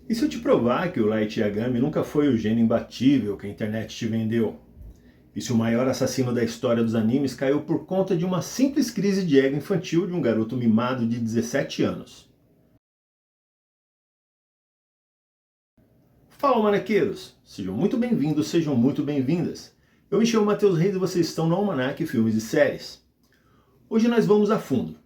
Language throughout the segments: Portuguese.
E se eu te provar que o Light Yagami nunca foi o gênio imbatível que a internet te vendeu? E se o maior assassino da história dos animes caiu por conta de uma simples crise de ego infantil de um garoto mimado de 17 anos? Fala, manequeiros! Sejam muito bem-vindos, sejam muito bem-vindas. Eu me chamo Matheus Reis e vocês estão no Almanac Filmes e Séries. Hoje nós vamos a fundo.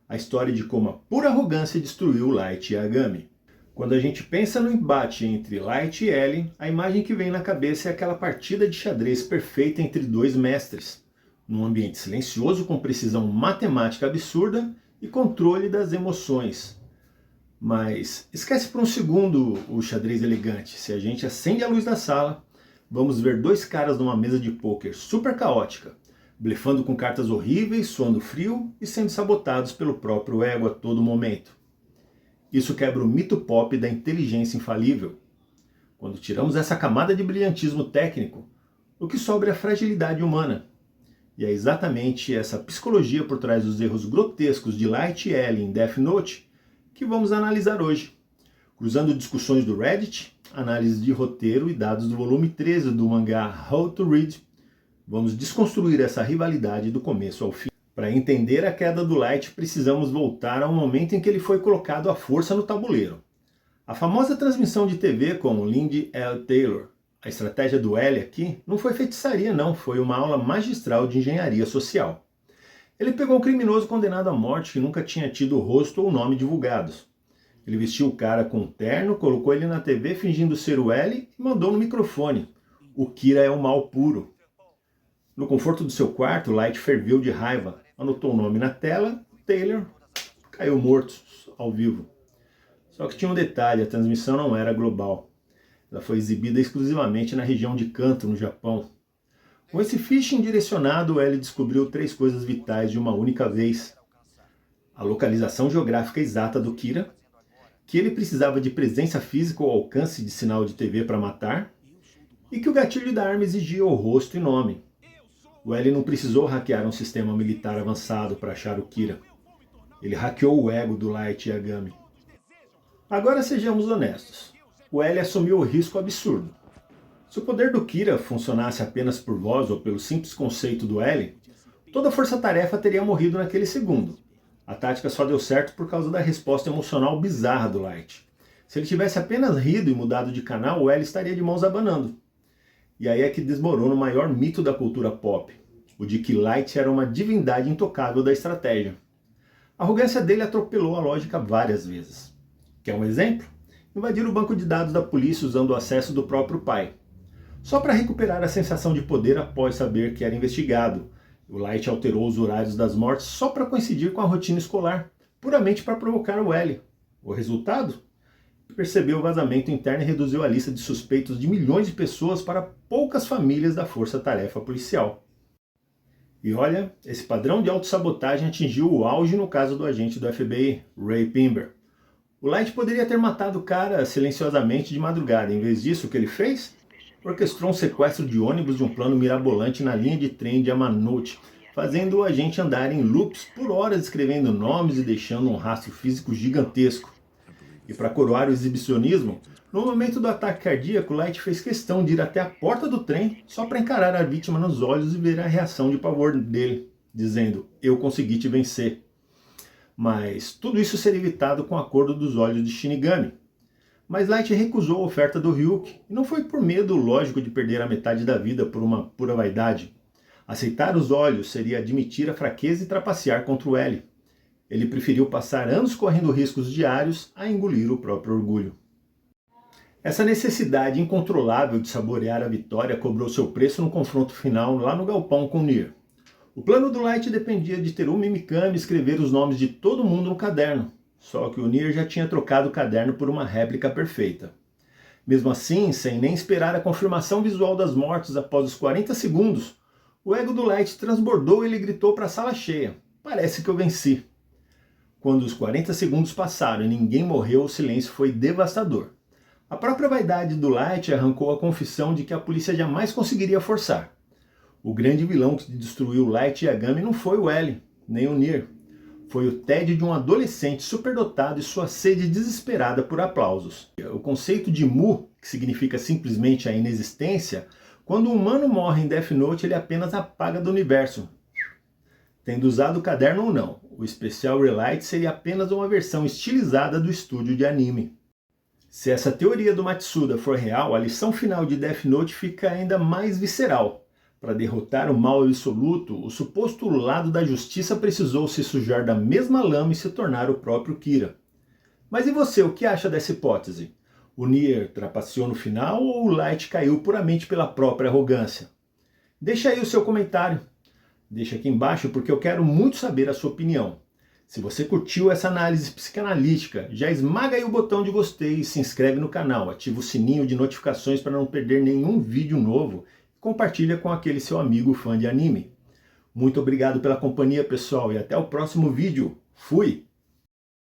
A história de como a pura arrogância destruiu Light Yagami. Quando a gente pensa no embate entre Light e L, a imagem que vem na cabeça é aquela partida de xadrez perfeita entre dois mestres, num ambiente silencioso com precisão matemática absurda e controle das emoções. Mas esquece por um segundo o xadrez elegante. Se a gente acende a luz da sala, vamos ver dois caras numa mesa de pôquer super caótica, blefando com cartas horríveis, suando frio e sendo sabotados pelo próprio ego a todo momento. Isso quebra o mito pop da inteligência infalível. Quando tiramos essa camada de brilhantismo técnico, o que sobra é a fragilidade humana. E é exatamente essa psicologia por trás dos erros grotescos de Light e Ellie em Death Note que vamos analisar hoje. Cruzando discussões do Reddit, análise de roteiro e dados do volume 13 do mangá How to Read, vamos desconstruir essa rivalidade do começo ao fim. Para entender a queda do Light, precisamos voltar ao momento em que ele foi colocado à força no tabuleiro. A famosa transmissão de TV com Lindy L. Taylor. A estratégia do L aqui não foi feitiçaria não, foi uma aula magistral de engenharia social. Ele pegou um criminoso condenado à morte que nunca tinha tido rosto ou nome divulgados. Ele vestiu o cara com um terno, colocou ele na TV fingindo ser o L e mandou no microfone: "O Kira é o mal puro." No conforto do seu quarto, Light ferveu de raiva. Anotou o nome na tela, Taylor caiu morto ao vivo. Só que tinha um detalhe, a transmissão não era global. Ela foi exibida exclusivamente na região de Kanto, no Japão. Com esse phishing direcionado, Ellie descobriu 3 coisas vitais de uma única vez. A localização geográfica exata do Kira, que ele precisava de presença física ou alcance de sinal de TV para matar, e que o gatilho da arma exigia o rosto e nome. O L não precisou hackear um sistema militar avançado para achar o Kira. Ele hackeou o ego do Light Yagami. Agora sejamos honestos. O L assumiu o risco absurdo. Se o poder do Kira funcionasse apenas por voz ou pelo simples conceito do L, toda a força-tarefa teria morrido naquele segundo. A tática só deu certo por causa da resposta emocional bizarra do Light. Se ele tivesse apenas rido e mudado de canal, o L estaria de mãos abanando. E aí é que desmorona o maior mito da cultura pop, o de que Light era uma divindade intocável da estratégia. A arrogância dele atropelou a lógica várias vezes. Quer um exemplo? Invadir o banco de dados da polícia usando o acesso do próprio pai. Só para recuperar a sensação de poder após saber que era investigado. O Light alterou os horários das mortes só para coincidir com a rotina escolar, puramente para provocar o L. O resultado? Percebeu o vazamento interno e reduziu a lista de suspeitos de milhões de pessoas para poucas famílias da força-tarefa policial. E olha, esse padrão de autossabotagem atingiu o auge no caso do agente do FBI, Ray Pimber. O Light poderia ter matado o cara silenciosamente de madrugada. Em vez disso, o que ele fez? Orquestrou um sequestro de ônibus de um plano mirabolante na linha de trem de Yamanote, fazendo o agente andar em loops por horas escrevendo nomes e deixando um rastro físico gigantesco. E para coroar o exibicionismo, no momento do ataque cardíaco, Light fez questão de ir até a porta do trem só para encarar a vítima nos olhos e ver a reação de pavor dele, dizendo: "Eu consegui te vencer." Mas tudo isso seria evitado com o acordo dos olhos de Shinigami. Mas Light recusou a oferta do Ryuk, e não foi por medo lógico de perder a metade da vida por uma pura vaidade. Aceitar os olhos seria admitir a fraqueza e trapacear contra o L. Ele preferiu passar anos correndo riscos diários a engolir o próprio orgulho. Essa necessidade incontrolável de saborear a vitória cobrou seu preço no confronto final lá no galpão com Nier. O plano do Light dependia de ter um Mimikami escrever os nomes de todo mundo no caderno, só que o Nier já tinha trocado o caderno por uma réplica perfeita. Mesmo assim, sem nem esperar a confirmação visual das mortes após os 40 segundos, o ego do Light transbordou e ele gritou para a sala cheia: "Parece que eu venci." Quando os 40 segundos passaram e ninguém morreu, o silêncio foi devastador. A própria vaidade do Light arrancou a confissão de que a polícia jamais conseguiria forçar. O grande vilão que destruiu Light Yagami não foi o L, nem o Nier. foi o tédio de um adolescente superdotado e sua sede desesperada por aplausos. O conceito de Mu, que significa simplesmente a inexistência, quando um humano morre em Death Note, ele apenas apaga do universo. Tendo usado o caderno ou não, o especial Relight seria apenas uma versão estilizada do estúdio de anime. Se essa teoria do Matsuda for real, a lição final de Death Note fica ainda mais visceral. Para derrotar o mal absoluto, o suposto lado da justiça precisou se sujar da mesma lama e se tornar o próprio Kira. Mas e você, o que acha dessa hipótese? O Nier trapaceou no final ou o Light caiu puramente pela própria arrogância? Deixa aí o seu comentário. Deixa aqui embaixo porque eu quero muito saber a sua opinião. Se você curtiu essa análise psicanalítica, já esmaga aí o botão de gostei e se inscreve no canal, ativa o sininho de notificações para não perder nenhum vídeo novo e compartilha com aquele seu amigo fã de anime. Muito obrigado pela companhia, pessoal, e até o próximo vídeo. Fui!